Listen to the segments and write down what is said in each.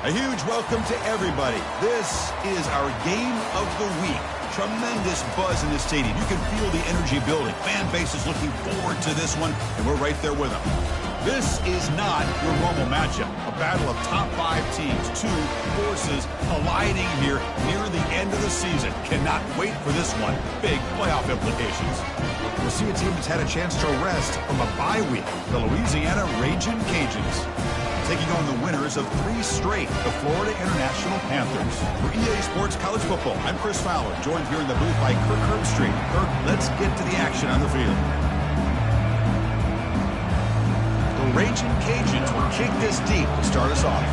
A huge welcome to everybody. This is our game of the week. Tremendous buzz in the stadium. You can feel the energy building. Fan base is looking forward to this one, and we're right there with them. This is not your normal matchup. A battle of top 5 teams, 2 forces colliding here near the end of the season. Cannot wait for this one. Big playoff implications. We'll see a team that's had a chance to rest from a bye week. The Louisiana Ragin' Cajuns taking on the winners of 3 straight, the Florida International Panthers. For EA Sports College Football, I'm Chris Fowler, joined here in the booth by Kirk Herbstreit. Kirk, let's get to the action on the field. The Ragin' Cajuns will kick this deep to start us off.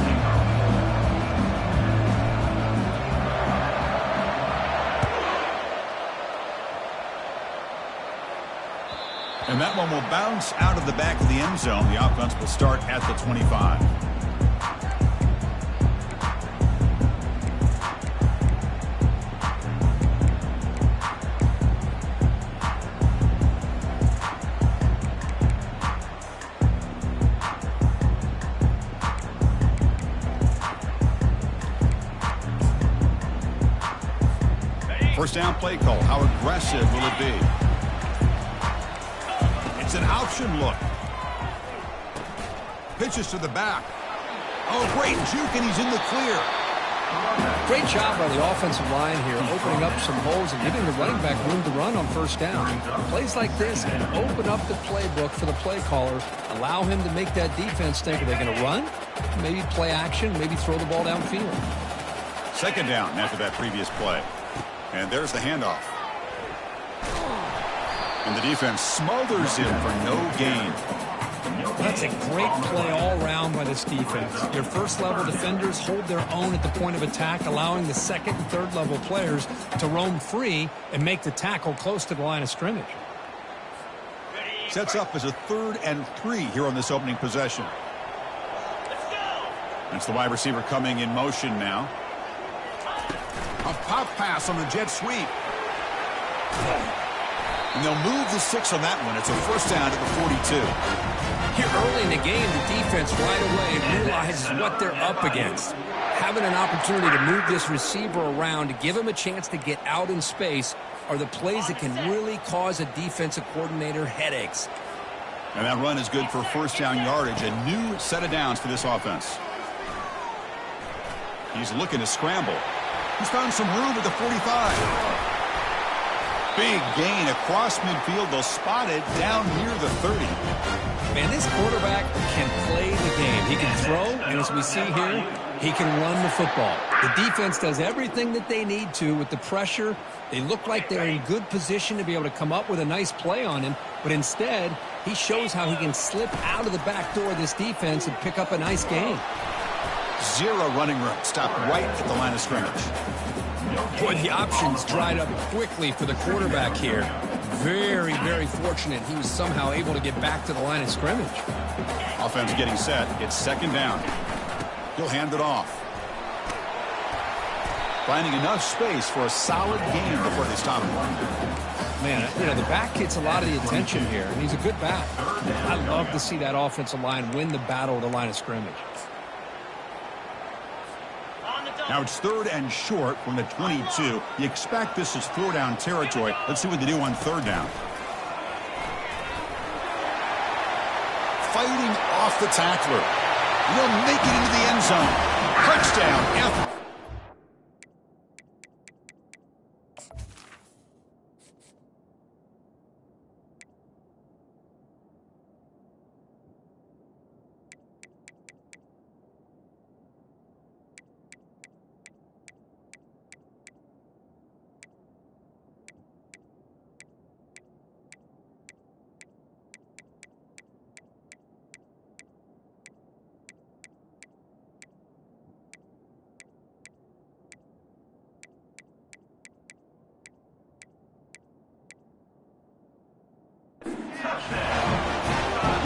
And that one will bounce out of the back of the end zone. The offense will start at the 25. First down play call. How aggressive will it be? It's an option look. Pitches to the back. Oh, great juke, and he's in the clear. Great job by the offensive line here, opening up some holes and giving the running back room to run on first down. Plays like this can open up the playbook for the play caller, allow him to make that defense think, are they going to run? Maybe play action, maybe throw the ball downfield. Second down after that previous play. And there's the handoff. And the defense smothers him for no gain. That's a great play all around by this defense. Your first-level defenders hold their own at the point of attack, allowing the second and third-level players to roam free and make the tackle close to the line of scrimmage. Sets up as a 3rd and 3 here on this opening possession. That's the wide receiver coming in motion now. A pop pass on the jet sweep. And they'll move the 6 on that one. It's a first down at the 42. Here early in the game, the defense right away realizes what they're up against. Having an opportunity to move this receiver around to give him a chance to get out in space are the plays that can really cause a defensive coordinator headaches. And that run is good for first down yardage. A new set of downs for this offense. He's looking to scramble. He's found some room at the 45. Big gain across midfield. They'll spot it down near the 30. Man, this quarterback can play the game. He can throw, and as we see here, he can run the football. The defense does everything that they need to with the pressure. They look like they're in good position to be able to come up with a nice play on him, but instead, he shows how he can slip out of the back door of this defense and pick up a nice gain. 0 running room. Stopped right at the line of scrimmage. Boy, the options dried up quickly for the quarterback here. Very, very fortunate he was somehow able to get back to the line of scrimmage. Offense getting set. It's second down. He'll hand it off. Finding enough space for a solid gain before they stop him. Man, you know, the back gets a lot of the attention here, and he's a good back. I love to see that offensive line win the battle at the line of scrimmage. Now it's 3rd and short from the 22. You expect this is 4-down territory. Let's see what they do on 3rd down. Fighting off the tackler. He'll make it into the end zone. Touchdown, Anthony.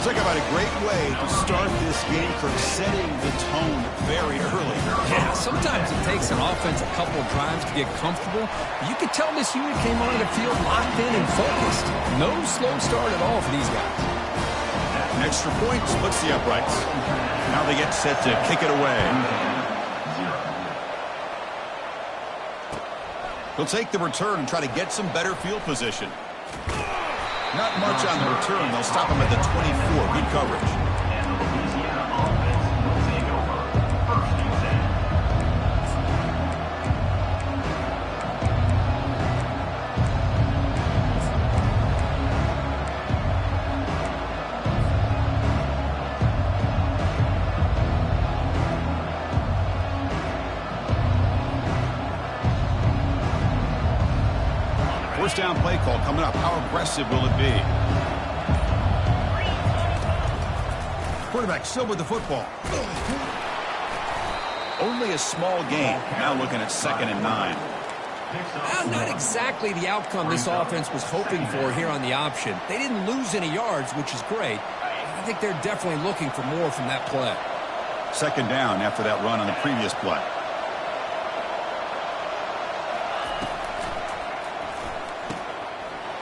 Talk about a great way to start this game for setting the tone very early. Yeah, sometimes it takes an offense a couple of drives to get comfortable. You could tell this unit came on the field locked in and focused. No slow start at all for these guys. An extra point splits the uprights. Now they get set to kick it away. He'll take the return and try to get some better field position. Not much on the return. They'll stop him at the 24. Good coverage. First down play call coming up. How aggressive will it be? Quarterback still with the football. Only a small gain. Now looking at 2nd and 9. Well, not exactly the outcome this offense was hoping for here on the option. They didn't lose any yards, which is great. I think they're definitely looking for more from that play. 2nd down after that run on the previous play.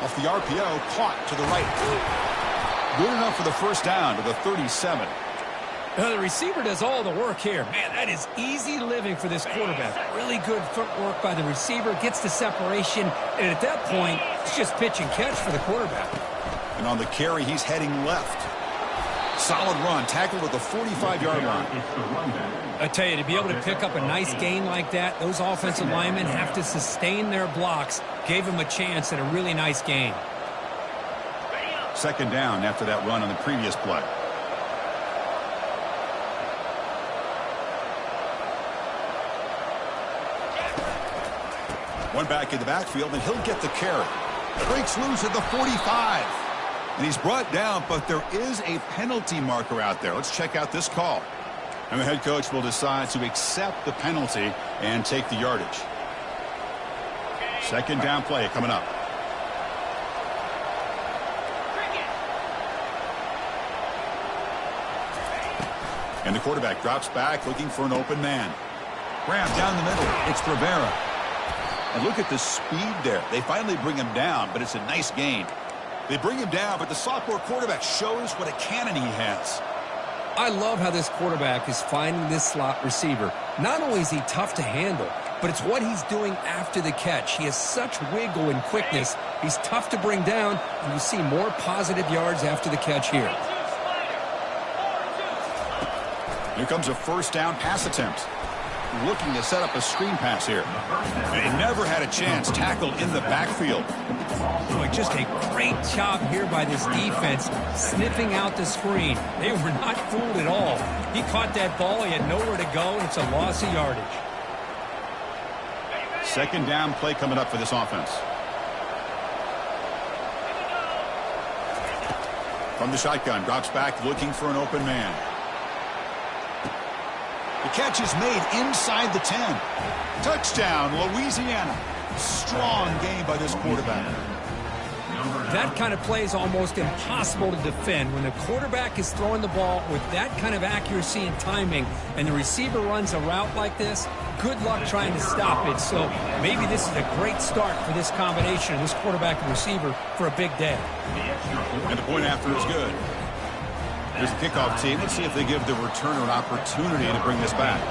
Off the RPO, caught to the right. Good enough for the first down to the 37. The receiver does all the work here. Man, that is easy living for this quarterback. Really good footwork by the receiver, gets the separation, and at that point, it's just pitch and catch for the quarterback. And on the carry, he's heading left. Solid run, tackled at the 45-yard line. I tell you, to be able to pick up a nice gain like that, those offensive linemen have to sustain their blocks. Gave him a chance at a really nice gain. 2nd down after that run on the previous play. One back in the backfield, and he'll get the carry. Breaks loose at the 45. And he's brought down, but there is a penalty marker out there. Let's check out this call. And the head coach will decide to accept the penalty and take the yardage. 2nd down play coming up. And the quarterback drops back looking for an open man. Grab down the middle. It's Rivera. And look at the speed there. They finally bring him down, but it's a nice gain. They bring him down, but the sophomore quarterback shows what a cannon he has. I love how this quarterback is finding this slot receiver. Not only is he tough to handle, but it's what he's doing after the catch. He has such wiggle and quickness. He's tough to bring down, and you see more positive yards after the catch here. Here comes a first down pass attempt. Looking to set up a screen pass here. They never had a chance. Tackled in the backfield. Boy, just a great job here by this defense, sniffing out the screen. They were not fooled at all. He caught that ball. He had nowhere to go, and it's a loss of yardage. 2nd down play coming up for this offense. From the shotgun, drops back looking for an open man. The catch is made inside the 10. Touchdown, Louisiana. Strong game by this quarterback. That kind of play is almost impossible to defend. When the quarterback is throwing the ball with that kind of accuracy and timing, and the receiver runs a route like this, good luck trying to stop it. So maybe this is a great start for this combination of this quarterback and receiver for a big day. And the point after is good. Here's the kickoff team. Let's see if they give the returner an opportunity to bring this back.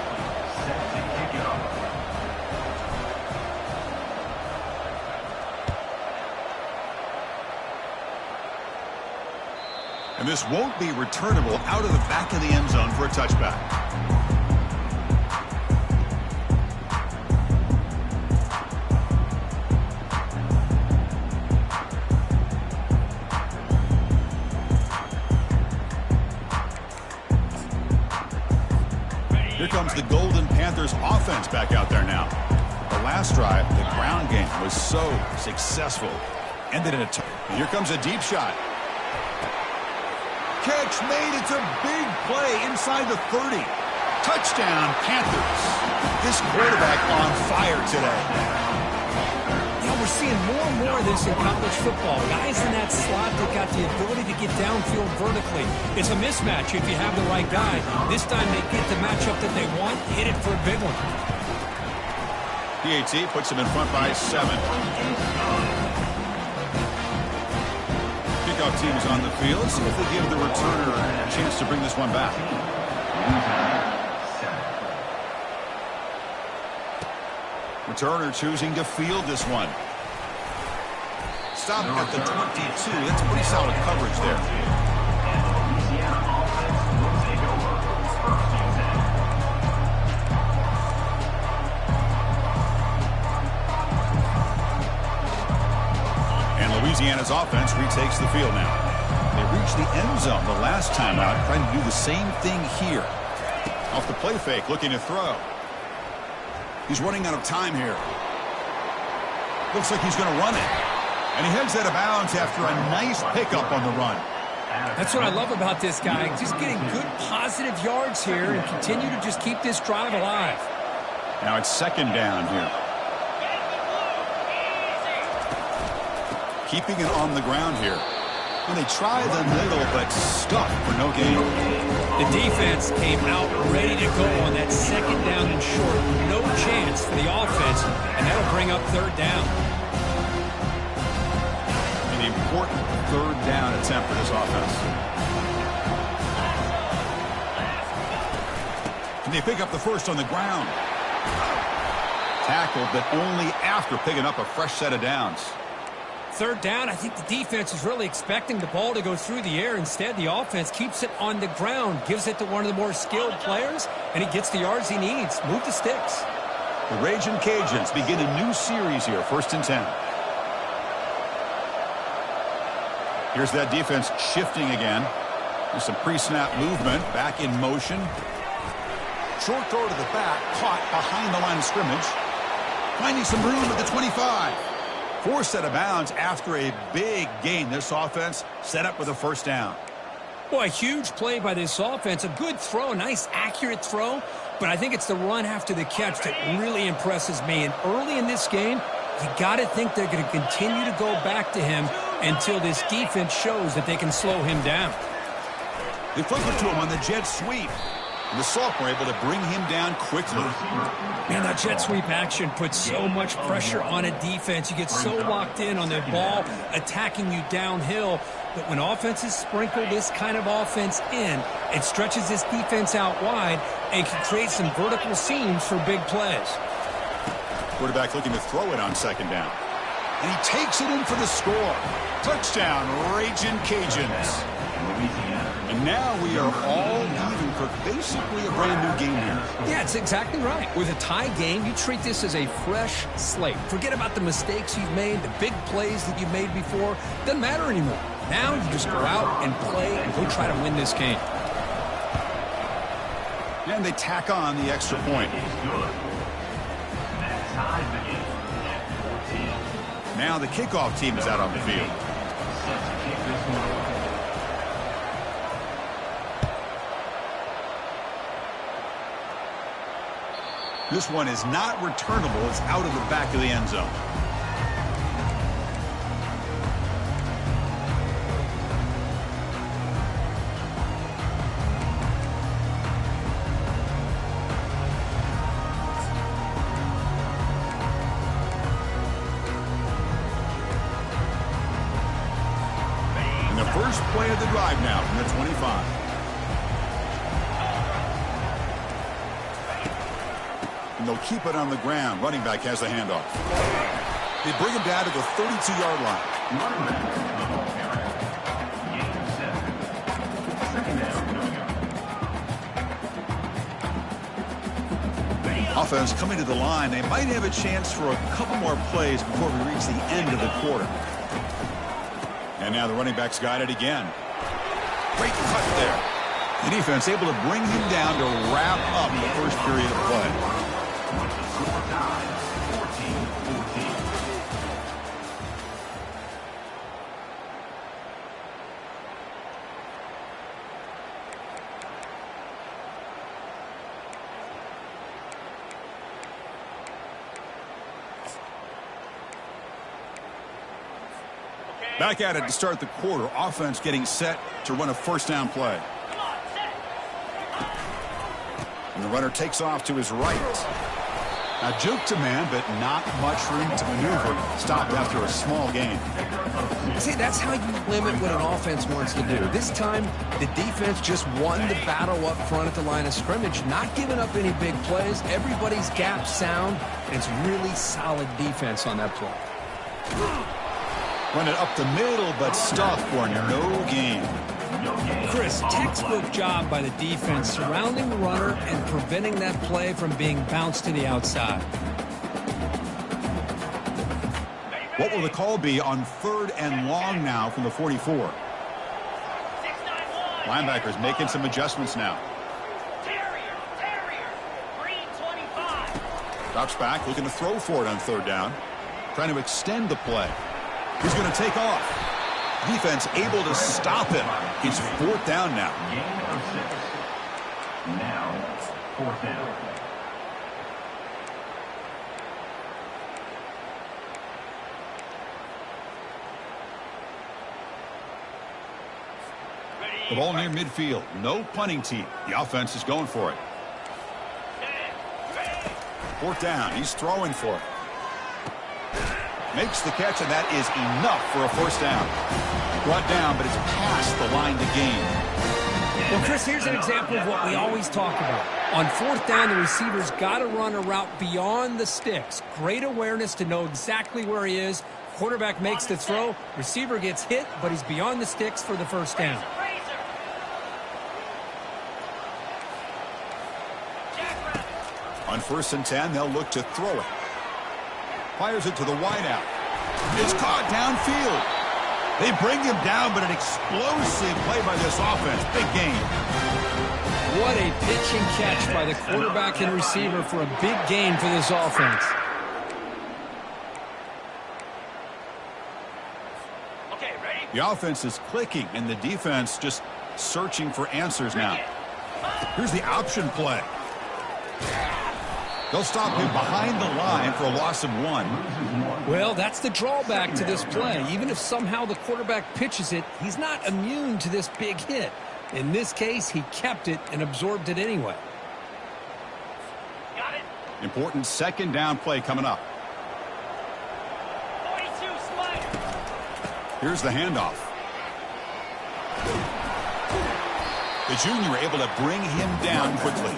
And this won't be returnable out of the back of the end zone for a touchback. Here comes the Golden Panthers offense back out there now. The last drive, the ground game was so successful. Ended in a here comes a deep shot. Catch made. It's a big play inside the 30. Touchdown, Panthers. This quarterback on fire today. Yeah, we're seeing more and more of this in college football. Guys in that slot that got the ability to get downfield vertically. It's a mismatch if you have the right guy. This time they get the matchup that they want, hit it for a big one. PAT puts him in front by 7. Kickoff team is on the field. Let's see if they give the returner a chance to bring this one back. Returner choosing to field this one. Stop at the 22. That's pretty solid coverage there. And Louisiana's offense retakes the field now. They reached the end zone the last time out, trying to do the same thing here. Off the play fake, looking to throw. He's running out of time here. Looks like he's going to run it. And he heads out of bounds after a nice pickup on the run. That's what I love about this guy. Just getting good positive yards here and continue to just keep this drive alive. Now it's second down here. Keeping it on the ground here. And they try the middle, but stuck for no gain. The defense came out ready to go on that second down and short. No chance for the offense, and that'll bring up third down. An important third down attempt for this offense. And they pick up the first on the ground. Tackled, but only after picking up a fresh set of downs. Third down, I think the defense is really expecting the ball to go through the air. Instead, the offense keeps it on the ground, gives it to one of the more skilled players, and he gets the yards he needs. Move the sticks. The Ragin' Cajuns begin a new series here, 1st and 10. Here's that defense shifting again. There's some pre-snap movement, back in motion. Short throw to the back, caught behind the line of scrimmage. Finding some room at the 25. Forced out of bounds after a big gain. This offense set up with a first down. Boy, a huge play by this offense. A good throw, a nice accurate throw. But I think it's the run after the catch that really impresses me. And early in this game, you got to think they're going to continue to go back to him until this defense shows that they can slow him down. They flip it to him on the jet sweep. And the sophomore able to bring him down quickly. Man, that jet sweep action puts so much pressure on a defense. You get so locked in on their ball attacking you downhill. But when offenses sprinkle this kind of offense in, it stretches this defense out wide and can create some vertical seams for big plays. Quarterback looking to throw it on second down. And he takes it in for the score. Touchdown, Ragin' Cajuns. And now we are all even for basically a brand new game here. Yeah, it's exactly right. With a tie game, you treat this as a fresh slate. Forget about the mistakes you've made, the big plays that you've made before. Doesn't matter anymore. Now you just go out and play and go try to win this game. And they tack on the extra point. Now the kickoff team is out on the field. This one is not returnable. It's out of the back of the end zone. And the first play of the drive now from the 25. And they'll keep it on the ground. Running back has the handoff. They bring him down to the 32-yard line. Offense coming to the line. They might have a chance for a couple more plays before we reach the end of the quarter. And now the running back's got it again. Great cut there. The defense able to bring him down to wrap up the first period of play. Back at it to start the quarter. Offense getting set to run a first down play. And the runner takes off to his right. A juke to man, but not much room to maneuver. Stopped after a small gain. See, that's how you limit what an offense wants to do. This time, the defense just won the battle up front at the line of scrimmage, not giving up any big plays. Everybody's gap sound, and it's really solid defense on that play. Run it up the middle, but stuffed for no gain. Chris, textbook job by the defense surrounding the runner and preventing that play from being bounced to the outside. What will the call be on 3rd and long now from the 44? Linebackers making some adjustments now. Drops back, looking to throw for it on 3rd down. Trying to extend the play. He's going to take off. Defense able to stop him. He's 4th down now. Now, 4th down. The ball near midfield. No punting team. The offense is going for it. 4th down. He's throwing for it. Makes the catch, and that is enough for a 1st down. Brought down, but it's past the line to gain. Well, Chris, here's an example of what we always talk about. On 4th down, the receiver's got to run a route beyond the sticks. Great awareness to know exactly where he is. Quarterback makes the throw. Receiver gets hit, but he's beyond the sticks for the 1st down. On 1st and 10, they'll look to throw it. Fires it to the wideout. It's caught downfield. They bring him down, but an explosive play by this offense. Big gain. What a pitch and catch by the quarterback and receiver for a big gain for this offense. Okay, ready? The offense is clicking, and the defense just searching for answers now. Here's the option play. They'll stop him behind the line for a loss of 1. Well, that's the drawback to this play. Even if somehow the quarterback pitches it, he's not immune to this big hit. In this case, he kept it and absorbed it anyway. Got it. Important 2nd down play coming up. 42 Spider. Here's the handoff. The junior able to bring him down quickly.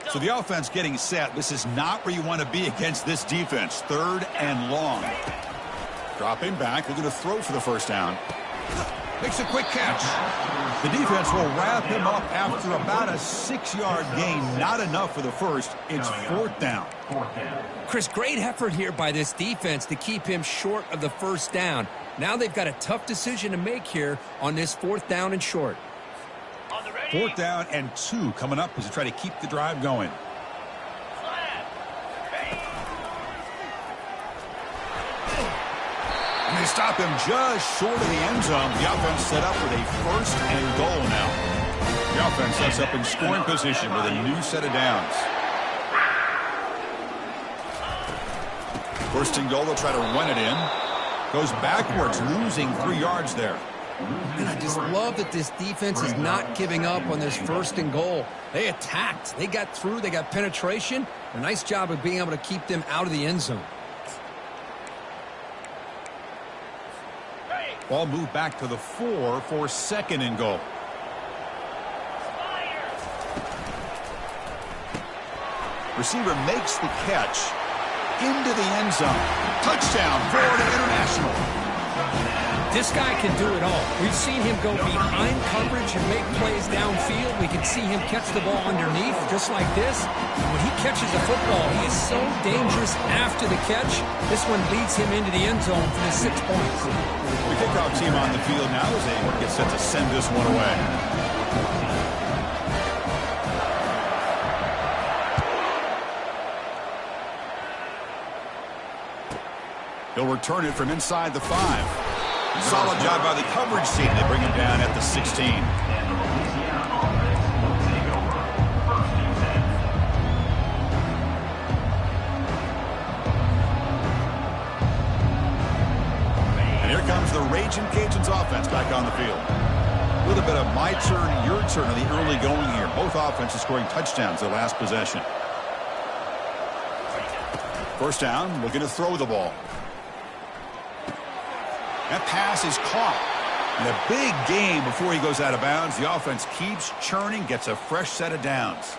So the offense getting set. This is not where you want to be against this defense. 3rd and long. Dropping back, looking to throw for the 1st down. Makes a quick catch. The defense will wrap him up after about a 6-yard gain. Not enough for the 1st. It's 4th down. Chris, great effort here by this defense to keep him short of the 1st down. Now they've got a tough decision to make here on this 4th down and short. 4th down and 2 coming up as they try to keep the drive going. And they stop him just short of the end zone. The offense set up with a 1st and goal now. The offense sets up in scoring position with a new set of downs. 1st and goal, they'll try to run it in. Goes backwards, losing 3 yards there. And I just love that this defense is not giving up on this 1st and goal. They attacked. They got through. They got penetration. A nice job of being able to keep them out of the end zone. Ball moved back to the 4 for 2nd and goal. Receiver makes the catch into the end zone. Touchdown, Florida International. This guy can do it all. We've seen him go behind coverage and make plays downfield. We can see him catch the ball underneath, just like this. And when he catches the football, he is so dangerous after the catch. This one leads him into the end zone for the 6 points. The kickoff team on the field now as they get set to send this one away. He'll return it from inside the 5. Solid job by the coverage team. They bring him down at the 16. Raging Cajuns offense back on the field. A little bit of my turn, your turn in the early going here. Both offenses scoring touchdowns their last possession. First down, looking to throw the ball. That pass is caught. And a big gain before he goes out of bounds. The offense keeps churning, gets a fresh set of downs.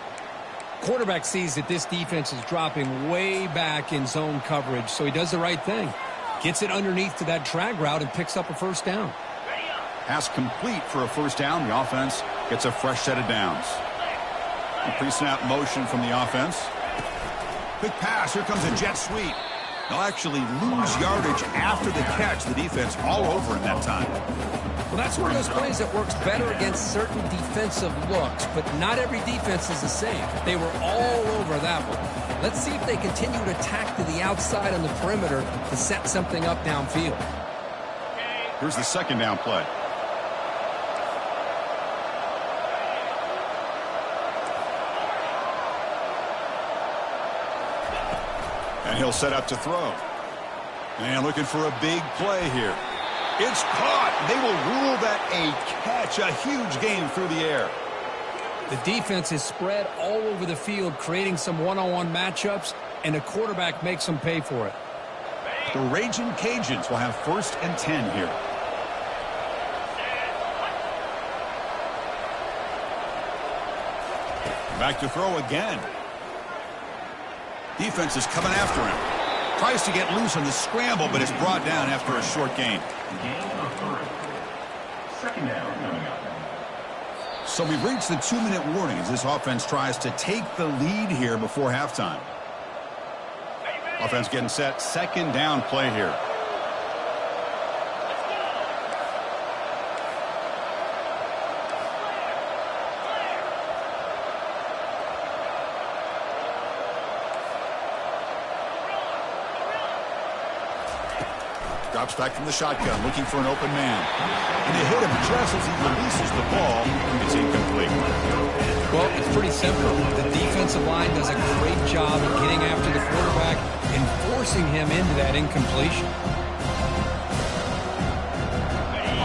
Quarterback sees that this defense is dropping way back in zone coverage, so he does the right thing. Gets it underneath to that drag route and picks up a first down. Pass complete for a first down. The offense gets a fresh set of downs. A pre-snap motion from the offense. Quick pass. Here comes a jet sweep. They'll actually lose yardage after the catch. The defense all over him that time. Well, that's one of those plays that works better against certain defensive looks, but not every defense is the same. They were all over that one. Let's see if they continue to attack to the outside on the perimeter to set something up downfield. Here's the second down play. And he'll set up to throw. And looking for a big play here. It's caught. They will rule that a catch. A huge gain through the air. The defense is spread all over the field, creating some one-on-one matchups, and the quarterback makes them pay for it. The Raging Cajuns will have 1st and 10 here. Back to throw again. Defense is coming after him. Tries to get loose on the scramble, but it's brought down after a short gain. Second down coming up. So we've reached the 2-minute warning as this offense tries to take the lead here before halftime. Offense getting set. Second down play here. Drops back from the shotgun, looking for an open man. And they hit him just as he releases the ball. It's incomplete. Well, it's pretty simple. The defensive line does a great job of getting after the quarterback and forcing him into that incompletion.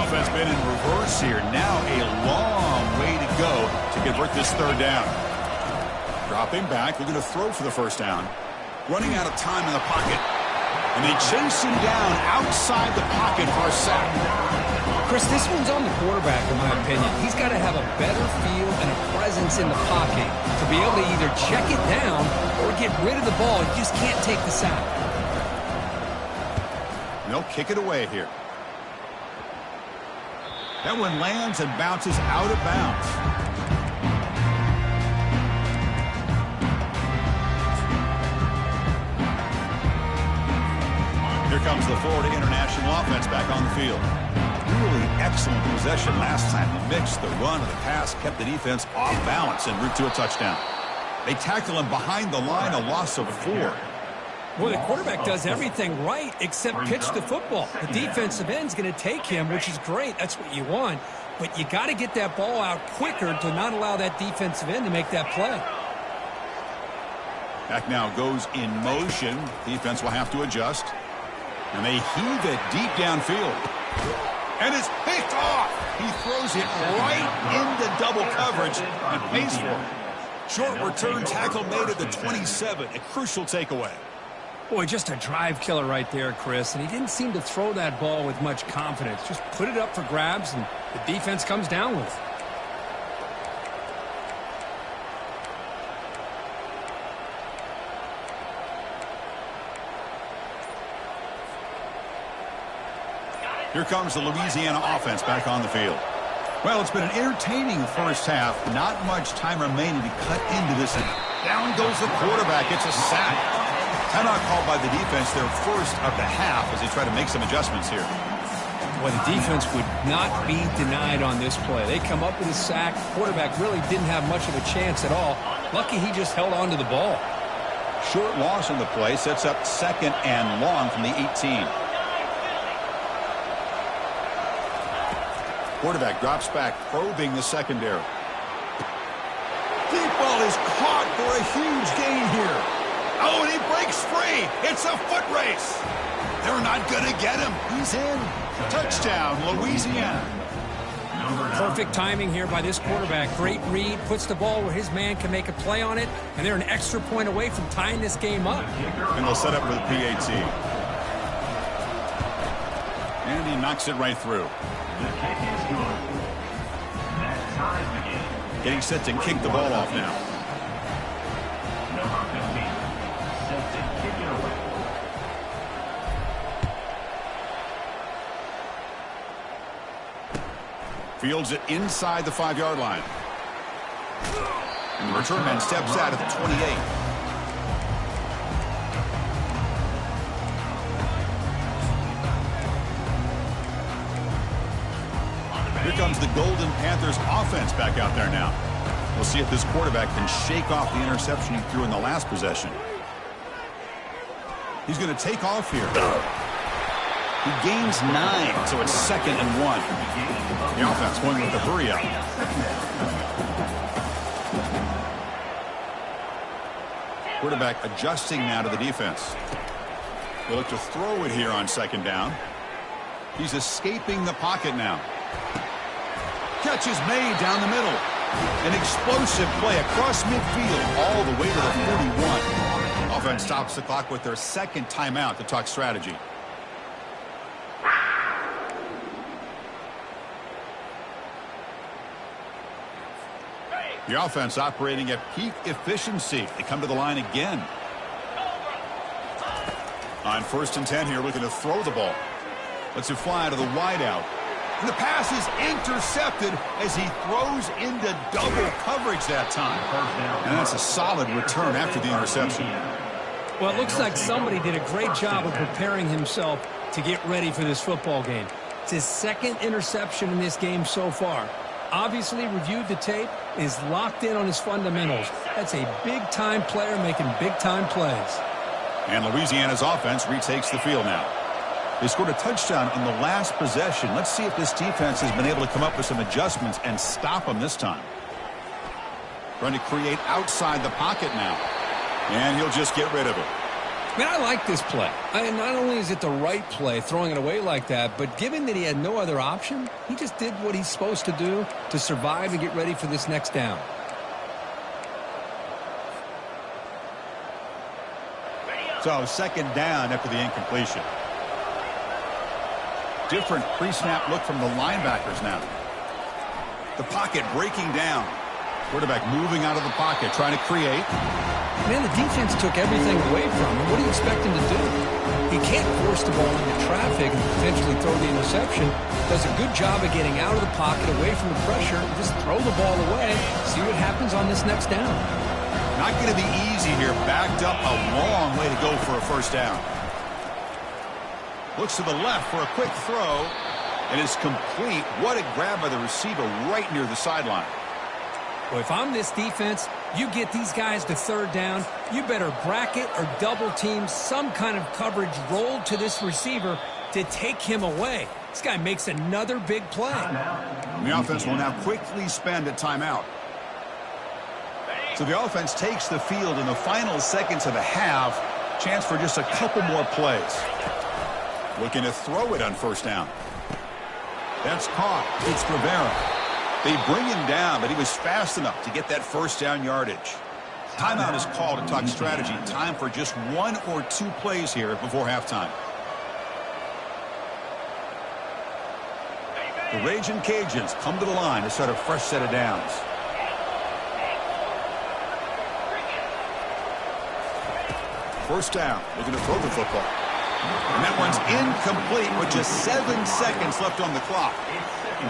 Offense been in reverse here. Now a long way to go to convert this third down. Dropping back, looking to throw for the first down. Running out of time in the pocket. And they chase him down outside the pocket for a sack. Chris, this one's on the quarterback, in my opinion. He's got to have a better feel and a presence in the pocket to be able to either check it down or get rid of the ball. He just can't take the sack. They'll kick it away here. That one lands and bounces out of bounds. Here comes the Florida International offense back on the field. Really excellent possession last time. The mix, the run, and the pass kept the defense off balance en route to a touchdown. They tackle him behind the line, a loss of 4. Well, the quarterback does everything right except pitch the football. The defensive end's going to take him, which is great. That's what you want. But you got to get that ball out quicker to not allow that defensive end to make that play. Back now goes in motion. Defense will have to adjust. And they heave it deep downfield. And it's picked off. He throws it right into double coverage and pays for it. Short return tackle made at the 27. A crucial takeaway. Boy, just a drive killer right there, Chris. And he didn't seem to throw that ball with much confidence. Just put it up for grabs, and the defense comes down with it. Here comes the Louisiana offense back on the field. Well, it's been an entertaining first half. Not much time remaining to cut into this. And down goes the quarterback. It's a sack. Timeout called by the defense, their first of the half, as they try to make some adjustments here. Well, the defense would not be denied on this play. They come up with a sack. Quarterback really didn't have much of a chance at all. Lucky he just held on to the ball. Short loss on the play sets up 2nd and long from the 18. Quarterback drops back, probing the secondary. Deep ball is caught for a huge gain here. Oh, and he breaks free. It's a foot race. They're not going to get him. He's in. Touchdown, Louisiana. Perfect timing here by this quarterback. Great read, puts the ball where his man can make a play on it, and they're an extra point away from tying this game up. And they'll set up for the PAT. And he knocks it right through. The kick is good. That ties the game. Getting set to kick the ball off now. Number 15. Set to kick it away. Fields it inside the 5-yard line. And the return man steps out at the 28. Here comes the Golden Panthers offense back out there now. We'll see if this quarterback can shake off the interception he threw in the last possession. He's going to take off here. He gains 9, so it's 2nd and 1. The offense going with the hurry up. Quarterback adjusting now to the defense. They'll look to throw it here on 2nd down. He's escaping the pocket now. Catch is made down the middle. An explosive play across midfield all the way to the 41. Offense stops the clock with their 2nd timeout to talk strategy. The offense operating at peak efficiency. They come to the line again. On 1st and 10 here, looking to throw the ball. Lets it fly to the wideout. And the pass is intercepted as he throws into double coverage that time. And that's a solid return after the interception. Well, it looks like somebody did a great job of preparing himself to get ready for this football game. It's his 2nd interception in this game so far. Obviously reviewed the tape, is locked in on his fundamentals. That's a big-time player making big-time plays. And Louisiana's offense retakes the field now. They scored a touchdown on the last possession. Let's see if this defense has been able to come up with some adjustments and stop them this time. Trying to create outside the pocket now. And he'll just get rid of it. Man, I like this play. Not only is it the right play, throwing it away like that, but given that he had no other option, he just did what he's supposed to do to survive and get ready for this next down. So 2nd down after the incompletion. Different pre-snap look from the linebackers now. The pocket breaking down. Quarterback moving out of the pocket, trying to create. Man, the defense took everything away from him. What do you expect him to do? He can't force the ball into traffic and potentially throw the interception. Does a good job of getting out of the pocket, away from the pressure, and just throw the ball away. See what happens on this next down. Not going to be easy here. Backed up a long way to go for a 1st down. Looks to the left for a quick throw. And it's complete. What a grab by the receiver right near the sideline. Well, if I'm this defense, you get these guys to 3rd down, you better bracket or double team some kind of coverage rolled to this receiver to take him away. This guy makes another big play. And the offense will now quickly spend a timeout. So the offense takes the field in the final seconds of the half. Chance for just a couple more plays. Looking to throw it on 1st down. That's caught. It's Rivera. They bring him down, but he was fast enough to get that 1st down yardage. Timeout is called to talk strategy. Time for just 1 or 2 plays here before halftime. The Ragin' Cajuns come to the line to start a fresh set of downs. First down, looking to throw the football. And that one's incomplete with just 7 seconds left on the clock.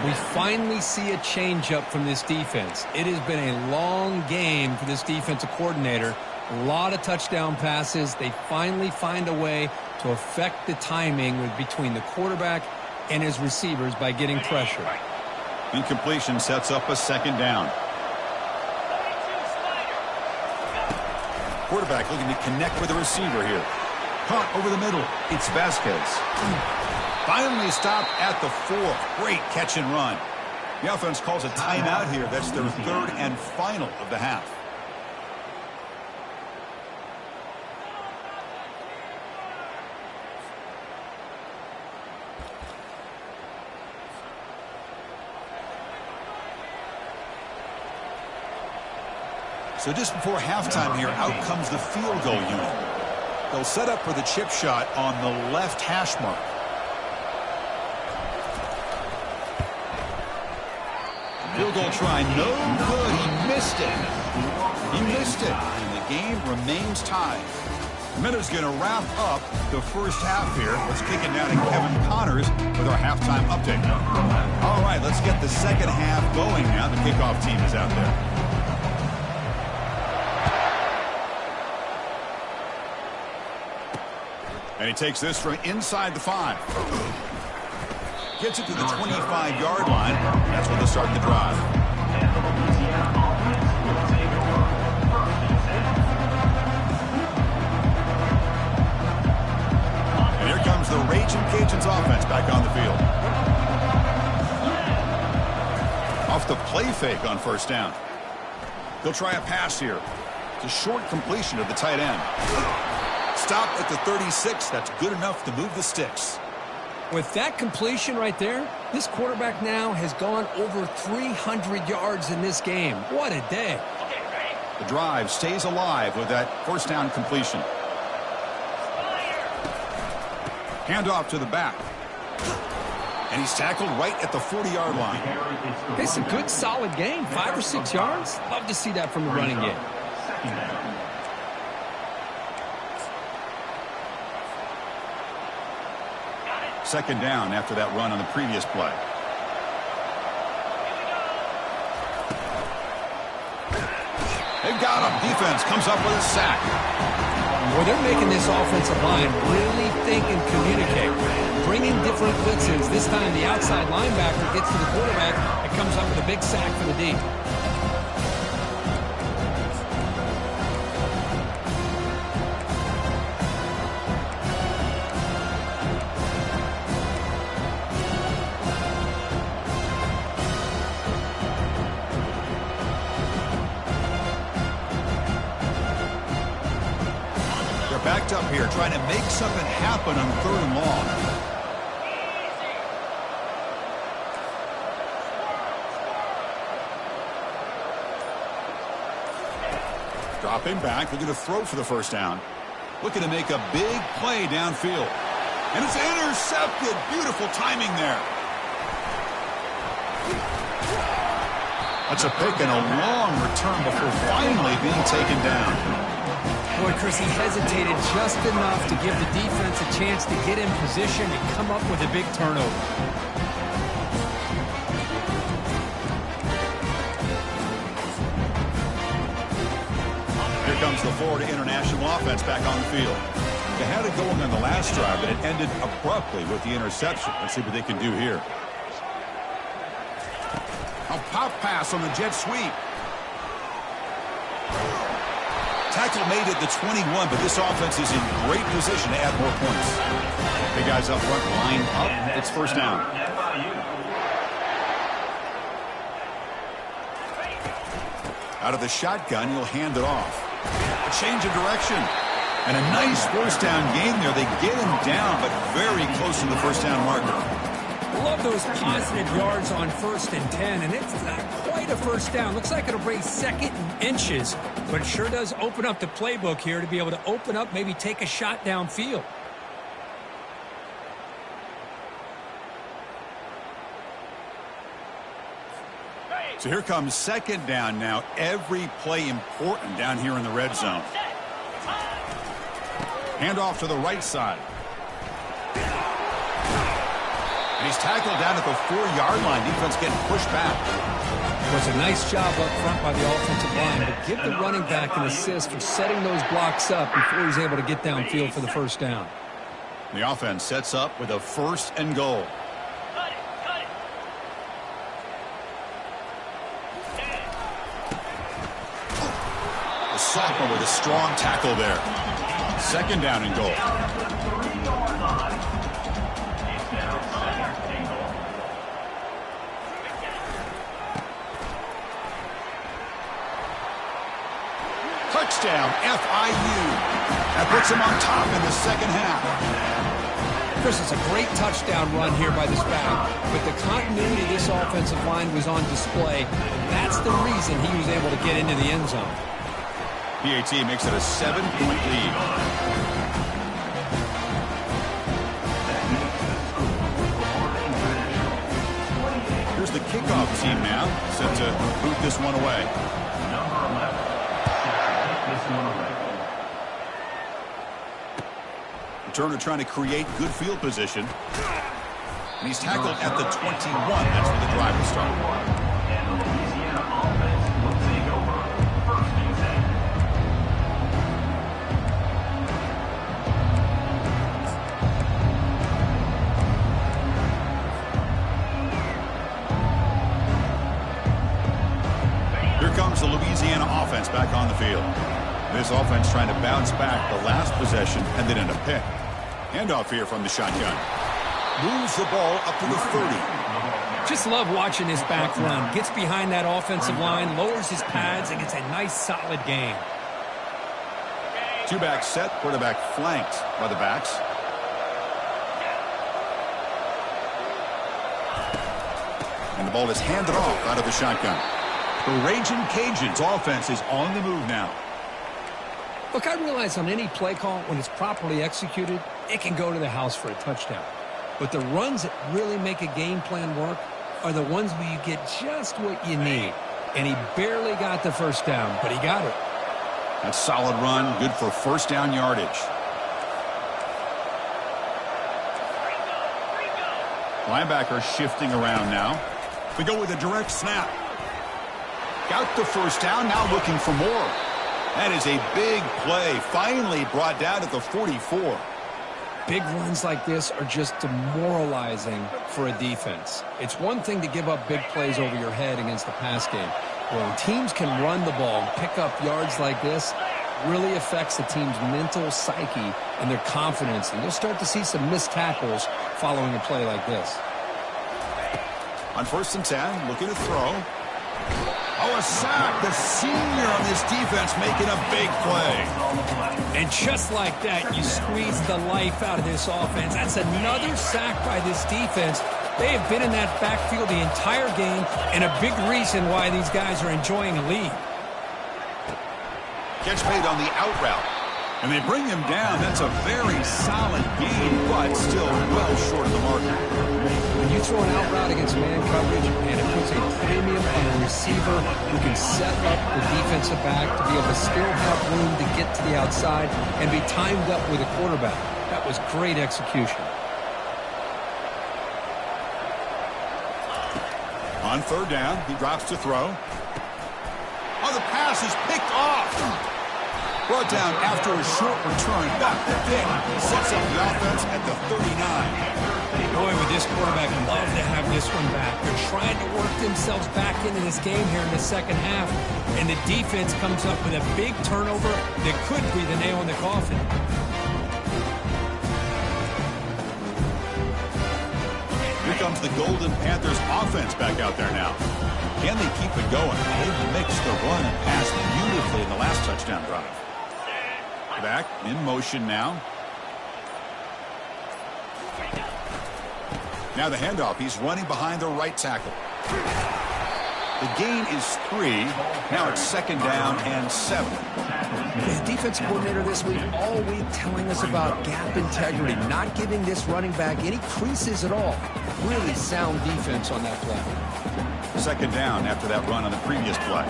We finally see a changeup from this defense. It has been a long game for this defensive coordinator. A lot of touchdown passes. They finally find a way to affect the timing between the quarterback and his receivers by getting pressure. Incompletion sets up a 2nd down. Quarterback looking to connect with the receiver here. Caught over the middle. It's Vasquez. Finally stopped at the 4th. Great catch and run. The offense calls a timeout here. That's their 3rd and final of the half. So just before halftime here, out comes the field goal unit. They'll set up for the chip shot on the left hash mark. Field goal try, no good. He missed it. He missed it, and the game remains tied. Minuta's going to wrap up the first half here. Let's kick it down to Kevin Connors with our halftime update. All right, let's get the second half going now. The kickoff team is out there. And he takes this from inside the 5. Gets it to the 25-yard line. That's when they start the drive. And here comes the Raging Cajuns offense back on the field. Off the play fake on first down. They'll try a pass here. It's a short completion of the tight end. Stopped at the 36. That's good enough to move the sticks. With that completion right there, this quarterback now has gone over 300 yards in this game. What a day. The drive stays alive with that first down completion. Handoff to the back. And he's tackled right at the 40-yard line. It's a good, solid game. 5 or 6 yards. Love to see that from the running game. Second down after that run on the previous play. They've got him. Defense comes up with a sack. Well, they're making this offensive line really think and communicate. Bringing different blitzes. This time the outside linebacker gets to the quarterback and comes up with a big sack for the D. Backed up here, trying to make something happen on 3rd and long. Dropping back, looking to throw for the first down. Looking to make a big play downfield. And it's intercepted. Beautiful timing there. That's a pick and a long return before finally being taken down. Boy, Chris, he hesitated just enough to give the defense a chance to get in position and come up with a big turnover. Here comes the Florida International offense back on the field. They had it going on the last drive, but it ended abruptly with the interception. Let's see what they can do here. A pop pass on the jet sweep. Tackle made at the 21, but this offense is in great position to add more points. Big guys up front, line up. It's first down. Out of the shotgun, he'll hand it off. A change of direction. And a nice first down game there. They get him down, but very close to the first down marker. Love those positive yards on 1st and 10, and it's not quite a first down. Looks like it'll bring 2nd and inches, but it sure does open up the playbook here to be able to open up, maybe take a shot downfield. So here comes 2nd down now. Every play important down here in the red zone. Handoff to the right side. And he's tackled down at the 4-yard line. Defense getting pushed back. It was a nice job up front by the offensive line, but give the running back an assist for setting those blocks up before he's able to get downfield for the first down. The offense sets up with a 1st and goal. The sophomore with a strong tackle there. 2nd down and goal. Touchdown, FIU. That puts them on top in the second half. Chris, it's a great touchdown run here by this back, but the continuity of this offensive line was on display. That's the reason he was able to get into the end zone. PAT makes it a 7-point lead. Here's the kickoff team now, set to boot this one away. Number 11, set to kick this one away. Returner trying to create good field position. And he's tackled at the 21. That's where the drive will start. And the Louisiana offense will take over first and 10. Here comes the Louisiana offense back on the field. This offense trying to bounce back the last possession and then in a pick. Handoff here from the shotgun. Moves the ball up to the 30. Just love watching this back run. Gets behind that offensive line, lowers his pads, and gets a nice solid gain. Two-back set, quarterback flanked by the backs. And the ball is handed off out of the shotgun. The Raging Cajuns offense is on the move now. Look, I realize on any play call, when it's properly executed, it can go to the house for a touchdown. But the runs that really make a game plan work are the ones where you get just what you need. And he barely got the first down, but he got it. That's solid run, good for first down yardage. Linebacker shifting around now. We go with a direct snap. Got the first down, now looking for more. That is a big play, finally brought down at the 44. Big runs like this are just demoralizing for a defense. It's one thing to give up big plays over your head against the pass game. When teams can run the ball and pick up yards like this, really affects the team's mental psyche and their confidence. And you'll start to see some missed tackles following a play like this. On 1st and 10, looking to throw. Oh, a sack. The senior on this defense making a big play. And just like that, you squeeze the life out of this offense. That's another sack by this defense. They have been in that backfield the entire game, and a big reason why these guys are enjoying a lead. Catch made on the out route. And they bring him down. That's a very solid gain, but still well short of the marker. When you throw an out route against man coverage, and it puts a premium on a receiver who can set up the defensive back to be able to still have room to get to the outside and be timed up with a quarterback. That was great execution. On 3rd down, he drops to throw. Oh, the pass is picked off. Brought down after a short return. Back to Dick. Sets up the offense at the 39. Boy, would this quarterback love to have this one back. They're trying to work themselves back into this game here in the second half. And the defense comes up with a big turnover that could be the nail in the coffin. Here comes the Golden Panthers offense back out there now. Can they keep it going? They mixed the run and pass beautifully in the last touchdown drive. Back in motion now. Now the handoff. He's running behind the right tackle. The gain is 3. Now it's 2nd down and 7. The defensive coordinator this week, all week telling us about gap integrity, not giving this running back any creases at all. Really sound defense on that play. 2nd down after that run on the previous play.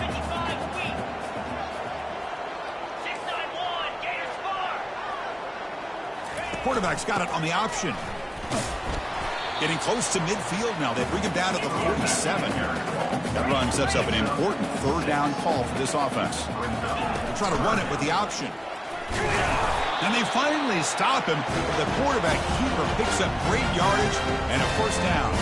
Quarterback's got it on the option. Getting close to midfield now. They bring him down to the 47 here. That run sets up an important 3rd down call for this offense. They're trying to run it with the option. And they finally stop him. The quarterback keeper picks up great yardage and a 1st down.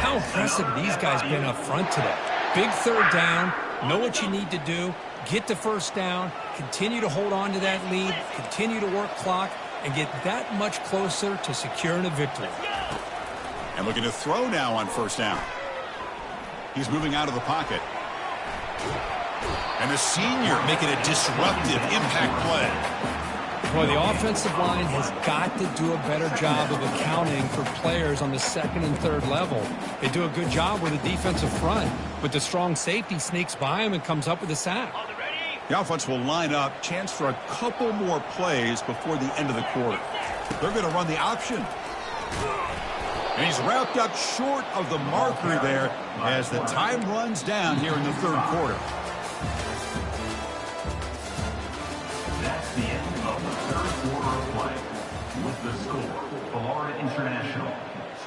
How impressive these guys been up front today. Big 3rd down. Know what you need to do. Get the 1st down. Continue to hold on to that lead. Continue to work clock. And get that much closer to securing a victory. And looking to throw now on 1st down. He's moving out of the pocket. And the senior making a disruptive impact play. Boy, the offensive line has got to do a better job of accounting for players on the 2nd and 3rd level. They do a good job with the defensive front, but the strong safety sneaks by him and comes up with a sack. The offense will line up. Chance for a couple more plays before the end of the quarter. They're going to run the option. And he's wrapped up short of the marker there as the time runs down here in the third quarter. That's the end of the third quarter of play. With the score, Florida International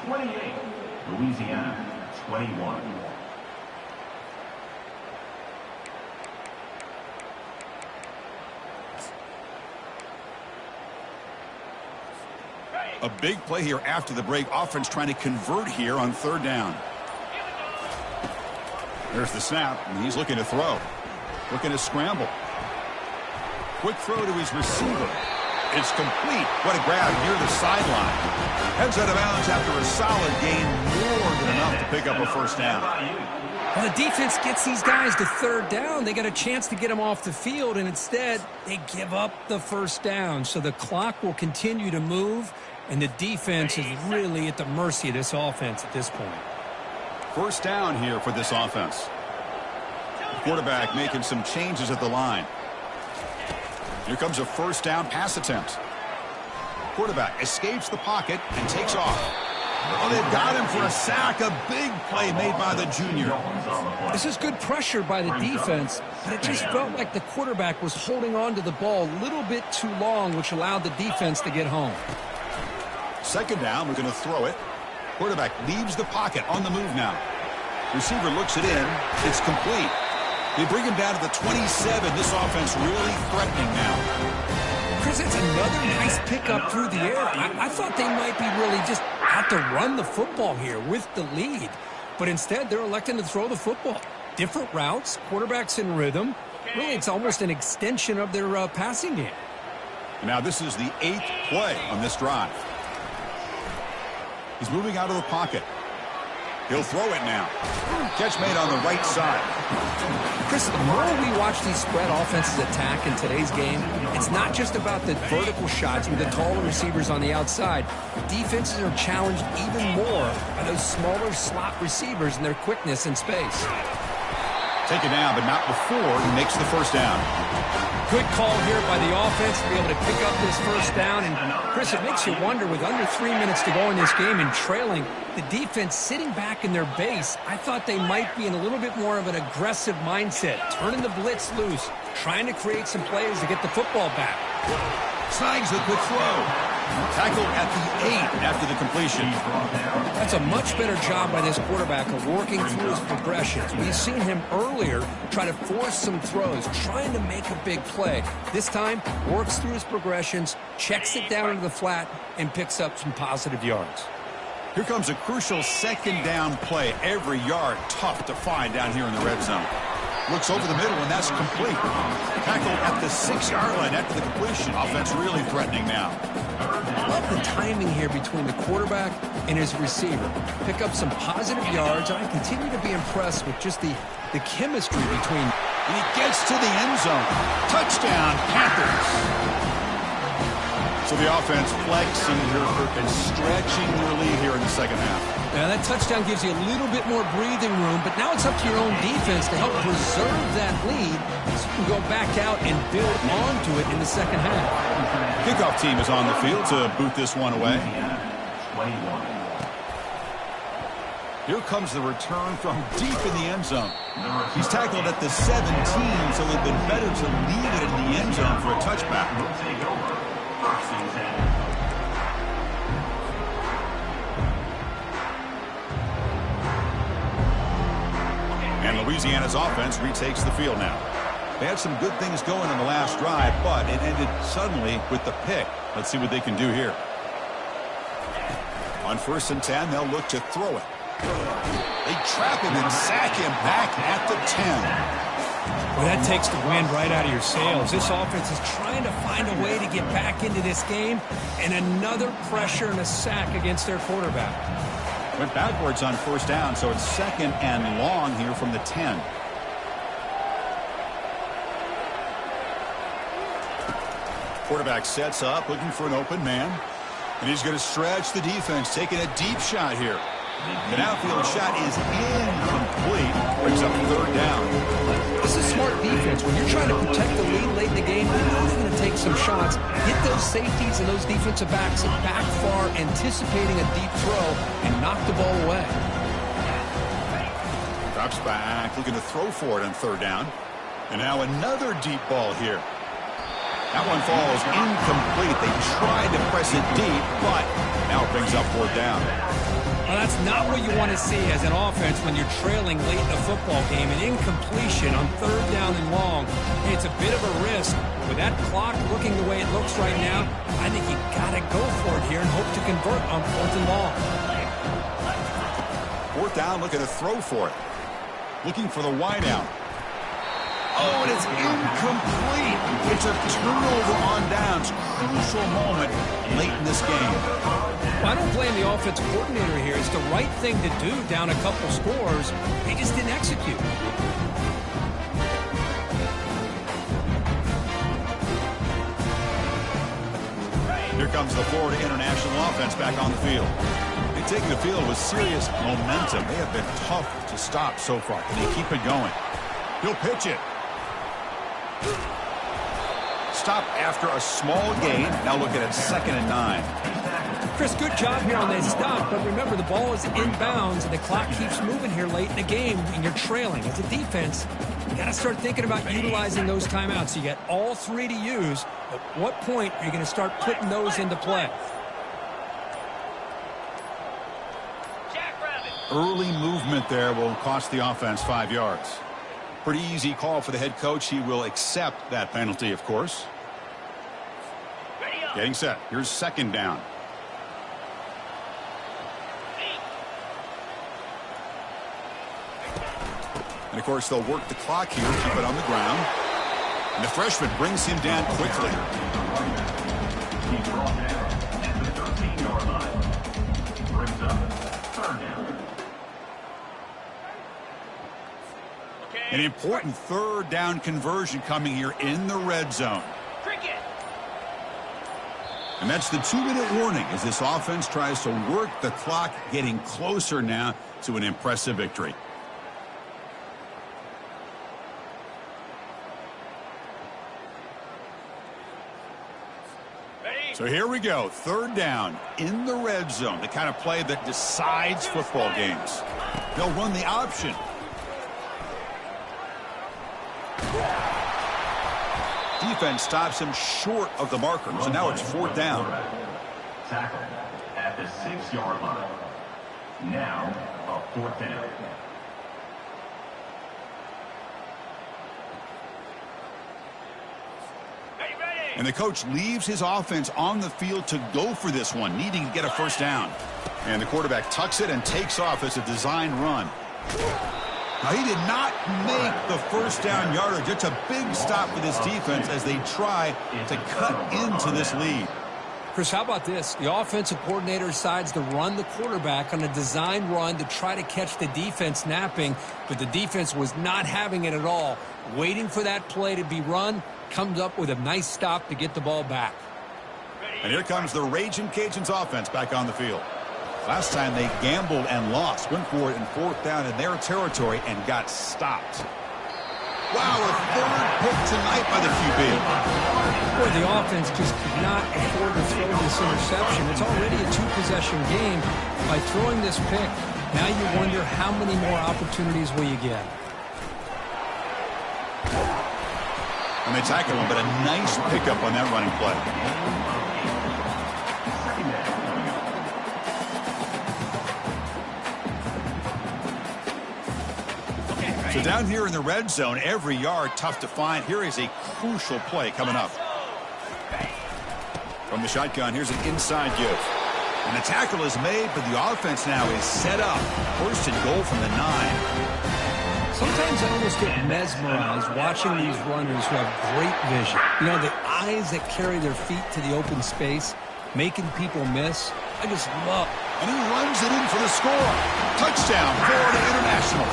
28, Louisiana 21. A big play here after the break. Offense trying to convert here on third down. There's the snap, and he's looking to throw. Looking to scramble. Quick throw to his receiver. It's complete. What a grab near the sideline. Heads out of bounds after a solid gain, more than enough to pick up a first down. Well, the defense gets these guys to third down. They got a chance to get them off the field, and instead they give up the first down. So the clock will continue to move, and the defense is really at the mercy of this offense at this point. First down here for this offense. Quarterback making some changes at the line. Here comes a first down pass attempt. Quarterback escapes the pocket and takes off. Oh, they've got him for a sack. A big play made by the junior. This is good pressure by the defense, but it just felt like the quarterback was holding on to the ball a little bit too long, which allowed the defense to get home. Second down, we're going to throw it. Quarterback leaves the pocket on the move now. Receiver looks it in. It's complete. They bring him down to the 27. This offense really threatening now. Chris, it's another nice pickup through the air. I thought they might be really just out to run the football here with the lead. But instead, they're electing to throw the football. Different routes, quarterbacks in rhythm. Really, it's almost an extension of their passing game. Now, this is the 8th play on this drive. He's moving out of the pocket. He'll throw it now. Catch made on the right side. Chris, the more we watch these spread offenses attack in today's game, it's not just about the vertical shots with the taller receivers on the outside. Defenses are challenged even more by those smaller slot receivers and their quickness in space. Take it down, but not before he makes the first down. Good call here by the offense to be able to pick up this first down. And, Chris, it makes you wonder, with under 3 minutes to go in this game and trailing, the defense sitting back in their base, I thought they might be in a little bit more of an aggressive mindset, turning the blitz loose, trying to create some plays to get the football back. Snags the quick throw. Tackled at the 8 after the completion. That's a much better job by this quarterback of working through his progressions. We've seen him earlier try to force some throws, trying to make a big play. This time, works through his progressions, checks it down into the flat, and picks up some positive yards. Here comes a crucial second down play. Every yard tough to find down here in the red zone. Looks over the middle, and that's complete. Tackled at the 6-yard line after the completion. Offense really threatening now. I love the timing here between the quarterback and his receiver. Pick up some positive yards, and I continue to be impressed with just the chemistry between. And he gets to the end zone. Touchdown, Panthers. So the offense flexing here and stretching their lead here in the second half. Now that touchdown gives you a little bit more breathing room, but now it's up to your own defense to help preserve that lead so you can go back out and build onto it in the second half. Kickoff team is on the field to boot this one away. 21. Here comes the return from deep in the end zone. He's tackled at the 17, so it would have been better to leave it in the end zone for a touchback. Will take over. First and 10. And Louisiana's offense retakes the field now. They had some good things going in the last drive, but it ended suddenly with the pick. Let's see what they can do here. On 1st and 10, they'll look to throw it. They trap him and sack him back at the 10. Well, that takes the wind right out of your sails. This offense is trying to find a way to get back into this game, and another pressure and a sack against their quarterback. Went backwards on 1st down, so it's 2nd and long here from the 10. Quarterback sets up, looking for an open man. And he's going to stretch the defense, taking a deep shot here. The outfield shot is incomplete. Brings up 3rd down. This is smart defense. When you're trying to protect the lead late in the game, you know they're going to take some shots, get those safeties and those defensive backs back far, anticipating a deep throw, and knock the ball away. Drops back, looking to throw for it on third down. And now another deep ball here. That one falls incomplete. They tried to press it deep, but now it brings up fourth down. Well, that's not what you want to see as an offense when you're trailing late in a football game. An incompletion on third down and long. It's a bit of a risk. With that clock looking the way it looks right now, I think you got to go for it here and hope to convert on fourth and long. Fourth down, looking to throw for it. Looking for the wideout. Oh, and it's incomplete. It's a turnover on downs. Crucial moment late in this game. Well, I don't blame the offensive coordinator here. It's the right thing to do down a couple scores. They just didn't execute. Here comes the Florida International offense back on the field. They take the field with serious momentum. They have been tough to stop so far. Can they keep it going? He'll pitch it. Stop after a small gain. Now looking at 2nd and 9. Chris, good job here on that stop, but remember the ball is inbounds and the clock keeps moving here late in the game and you're trailing. As a defense, you got to start thinking about utilizing those timeouts. You got all three to use. At what point are you going to start putting those into play? Early movement there will cost the offense 5 yards. Pretty easy call for the head coach. He will accept that penalty, of course. Getting set. Here's 2nd down. And, of course, they'll work the clock here, keep it on the ground. And the freshman brings him down quickly. He's brought down at the 13-yard line. Brings up 3rd down. An important 3rd down conversion coming here in the red zone. And that's the 2-minute warning as this offense tries to work the clock, getting closer now to an impressive victory. So here we go, 3rd down in the red zone, the kind of play that decides football games. They'll run the option. Defense stops him short of the marker, so now it's 4th down. Tackle at the 6-yard line. Now a 4th down. And the coach leaves his offense on the field to go for this one, needing to get a 1st down. And the quarterback tucks it and takes off as a design run. Now, he did not make the 1st down yardage. It's a big stop for this defense as they try to cut into this lead. Chris, how about this? The offensive coordinator decides to run the quarterback on a design run to try to catch the defense napping, but the defense was not having it at all. Waiting for that play to be run, comes up with a nice stop to get the ball back. And here comes the Raging Cajuns offense back on the field. Last time they gambled and lost, went for it in 4th down in their territory and got stopped. Wow, a 3rd pick tonight by the QB. Boy, the offense just could not afford to throw this interception. It's already a 2-possession game. By throwing this pick, now you wonder how many more opportunities will you get. And they tackle him, but a nice pickup on that running play. So down here in the red zone, every yard tough to find. Here is a crucial play coming up. From the shotgun, here's an inside give. And the tackle is made, but the offense now is set up. 1st and goal from the 9. Sometimes I almost get mesmerized watching these runners who have great vision. You know, the eyes that carry their feet to the open space, making people miss. I just love. And he runs it in for the score. Touchdown, Florida International.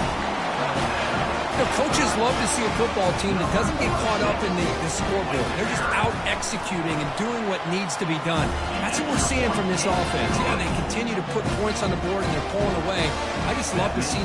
You know, coaches love to see a football team that doesn't get caught up in the scoreboard. They're just out executing and doing what needs to be done. That's what we're seeing from this offense. Yeah, they continue to put points on the board and they're pulling away. I just love to see